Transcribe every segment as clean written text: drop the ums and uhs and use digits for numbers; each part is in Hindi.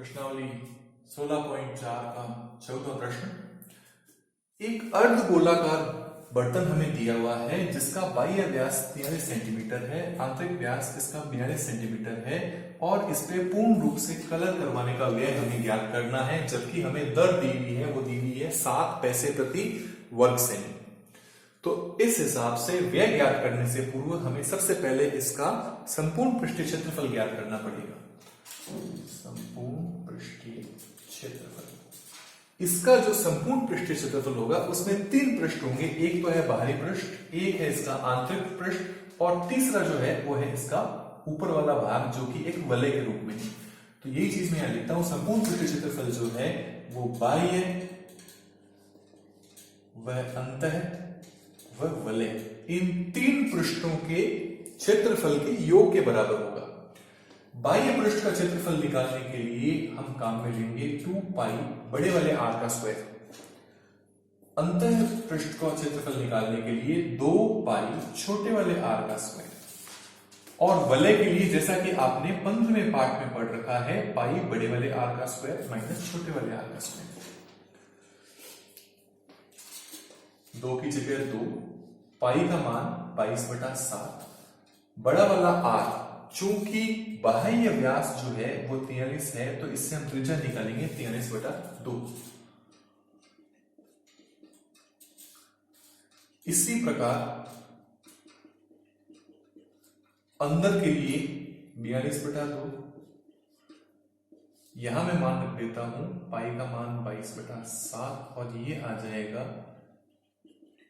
प्रश्नावली 16.4 का 14वां प्रश्न। एक अर्ध गोलाकार बर्तन हमें दिया हुआ है जिसका बाह्य व्यास 43 सेंटीमीटर है, आंतरिक व्यास इसका 42 सेंटीमीटर है और इस पे पूर्ण रूप से कलर करवाने का व्यय हमें ज्ञात करना है, जबकि हमें दर दी हुई है, वो दी हुई है 7 पैसे प्रति वर्ग सेमी। तो इस हिसाब से व्यय ज्ञात करने से पूर्व हमें सबसे पहले इसका संपूर्ण पृष्ठीय क्षेत्रफल ज्ञात करना पड़ेगा। संपूर्ण पृष्ठीय क्षेत्रफल, इसका जो संपूर्ण पृष्ठीय क्षेत्रफल होगा उसमें 3 पृष्ठ होंगे। एक तो है बाहरी पृष्ठ, एक है इसका आंतरिक पृष्ठ और तीसरा जो है वो है इसका ऊपर वाला भाग जो कि एक वलय के रूप में है। तो यही चीज मैं यहां लिखता हूं, संपूर्ण पृष्ठीय क्षेत्रफल जो है वो बाह्य, वह अंतः, वह वलय, इन 3 पृष्ठों के क्षेत्रफल के योग के बराबर होगा। बाह्य पृष्ठ का क्षेत्रफल निकालने के लिए हम काम में लेंगे 2 पाई बड़े वाले आर का स्क्वायर। अंतः पृष्ठ का क्षेत्रफल निकालने के लिए 2 पाई छोटे वाले आर का स्क्वायर और वलय के लिए जैसा कि आपने 15वें पार्ट में पढ़ रखा है, पाई बड़े वाले आर का स्क्वायर माइनस छोटे वाले आर का स्क्वायर। 2 की जगह 2, पाई का मान 22/7, बड़ा वाला आर, चूंकि बाह्य व्यास जो है वो 43 है तो इससे हम त्रिज्या निकालेंगे 43/2। इसी प्रकार अंदर के लिए 42/2, यहां मैं मान रख देता हूं पाई का मान 22/7 और ये आ जाएगा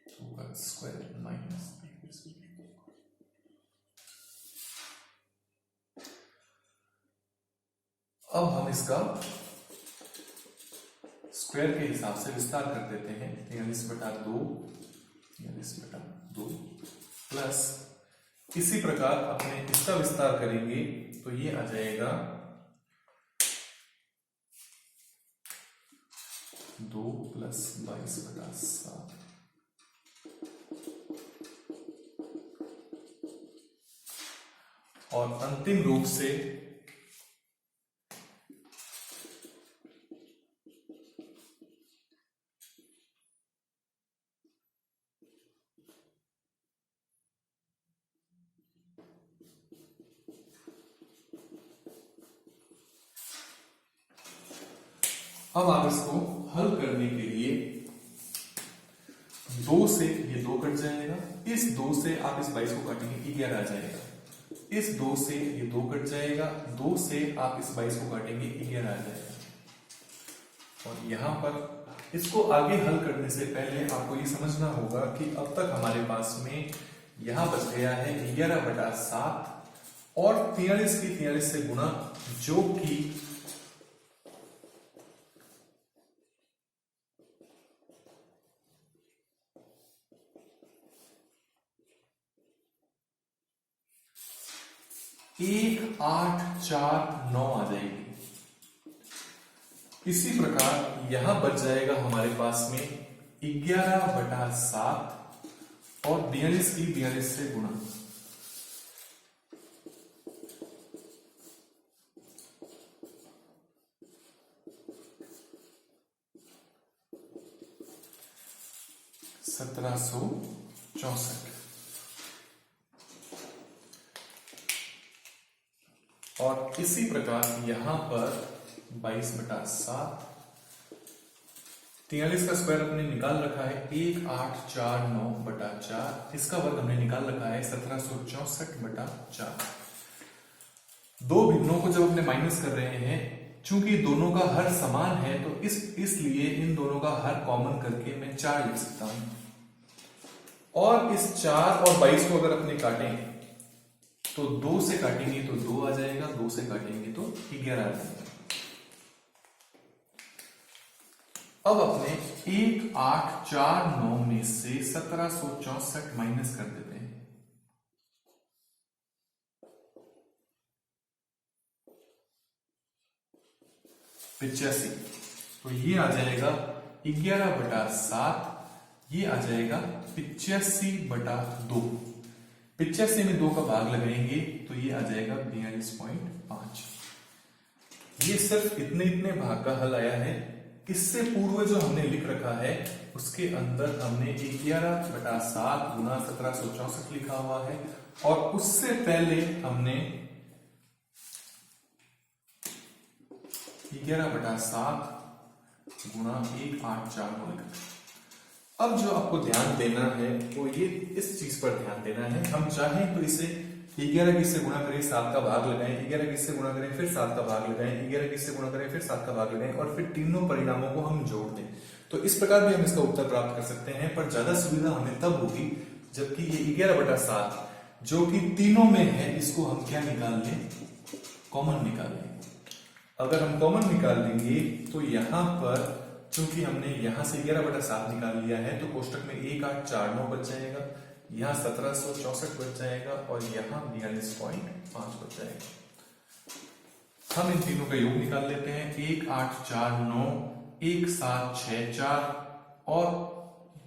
2 का स्क्वायर माइनस। अब हम इसका स्क्वायर के हिसाब से विस्तार कर देते हैं। 43/2 प्लस इसी प्रकार अपने इसका विस्तार करेंगे तो ये आ जाएगा 2 + 22/7 और अंतिम रूप से अब आप इसको हल करने के लिए 2 से ये 2 कट जाएगा, इस 2 से आप इस 22 को काटेंगे 11 आ जाएगा, इस 2 से ये 2 कट जाएगा, 2 से आप इस 22 को काटेंगे 11 आ जाएगा। और यहां पर इसको आगे हल करने से पहले आपको ये समझना होगा कि अब तक हमारे पास में यहां बच गया है 11/7 और 43 की 43 से गुणा, जो कि 1849 आ जाएगी। इसी प्रकार यहां बच जाएगा हमारे पास में 11/7 और 42 की 42 से गुणा, ₹1764 और इसी प्रकार यहां पर 22/7, 43 का स्क्वायर हमने निकाल रखा है 1849/4, इसका वर्ग हमने निकाल रखा है 1764/4। दो भिन्नों को जब अपने माइनस कर रहे हैं, चूंकि दोनों का हर समान है तो इसलिए इन दोनों का हर कॉमन करके मैं 4 लिख सकता हूं और इस 4 और 22 को अगर अपने काटें तो 2 से काटेंगे तो 2 आ जाएगा, 2 से काटेंगे तो 11 आ जाएगा। अब अपने 1849 में से 1764 माइनस कर देते हैं। पिचासी, तो ये आ जाएगा 11/7, ये आ जाएगा 85/2। 85 में 2 का भाग लगाएंगे तो ये आ जाएगा 42.5। ये सिर्फ इतने इतने भाग का हल आया है। इससे पूर्व जो हमने लिख रखा है उसके अंदर हमने 11/7 गुना 1764 लिखा हुआ है, और उससे पहले हमने 11/7 गुना 1849 लिखा। अब जो आपको ध्यान देना है वो ये इस चीज पर ध्यान देना है, हम चाहें तो इसे 11 की से गुणा करें, 7 का भाग लगाएं, 11 की से गुणा करें, फिर 7 का भाग लगाएं, 11 की से गुणा करें, फिर 7 का भाग लगाएं, और फिर तीनों परिणामों को हम जोड़ दें। तो इस प्रकार भी हम इसका उत्तर प्राप्त कर सकते हैं, पर ज्यादा सुविधा हमें तब होगी जबकि ये 11/7 जो कि तीनों में है, इसको हम क्या निकाल लें, कॉमन निकाल लें। अगर हम कॉमन निकाल लेंगे तो यहां पर चूंकि हमने यहां से 11/7 निकाल लिया है तो कोष्टक में 1849 बच जाएगा, यहां 1764 बच जाएगा, और यहां 42.5 बच जाएगा। हम इन तीनों का योग निकाल लेते हैं। 1849, 1764 और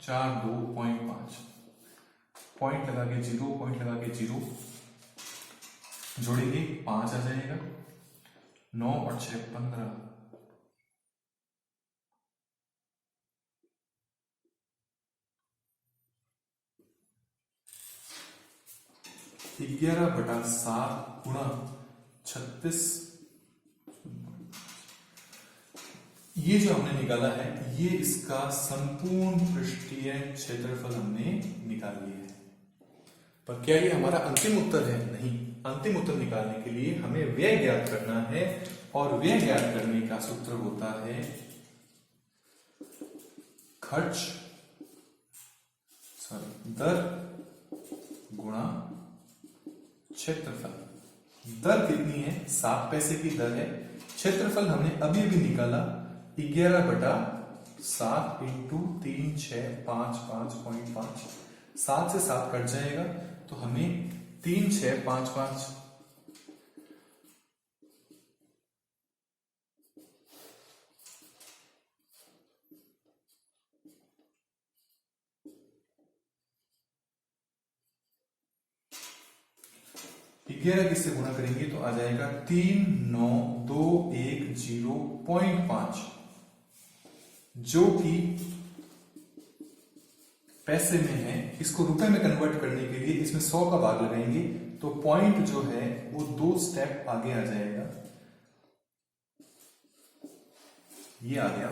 42.5, पॉइंट लगा के 0, पॉइंट लगा के 0 जोड़ेंगे 5 आ जाएगा, 9 और 6 15, 11/7 गुणा 36, ये जो हमने निकाला है ये इसका संपूर्ण पृष्ठीय क्षेत्रफल हमने निकाल लिया है। पर क्या ये हमारा अंतिम उत्तर है? नहीं। अंतिम उत्तर निकालने के लिए हमें व्यय ज्ञात करना है, और व्यय ज्ञात करने का सूत्र होता है दर गुणा क्षेत्रफल। दर कितनी है? 7 पैसे की दर है। क्षेत्रफल हमने अभी भी निकाला 11/7 इंटू 3655.5। 7 से 7 कट जाएगा तो हमें 3655 11 किससे गुणा करेंगे तो आ जाएगा 39210.5, जो कि पैसे में है। इसको रुपए में कन्वर्ट करने के लिए इसमें 100 का भाग लगाएंगे तो पॉइंट जो है वो 2 स्टेप आगे आ जाएगा। ये आ गया।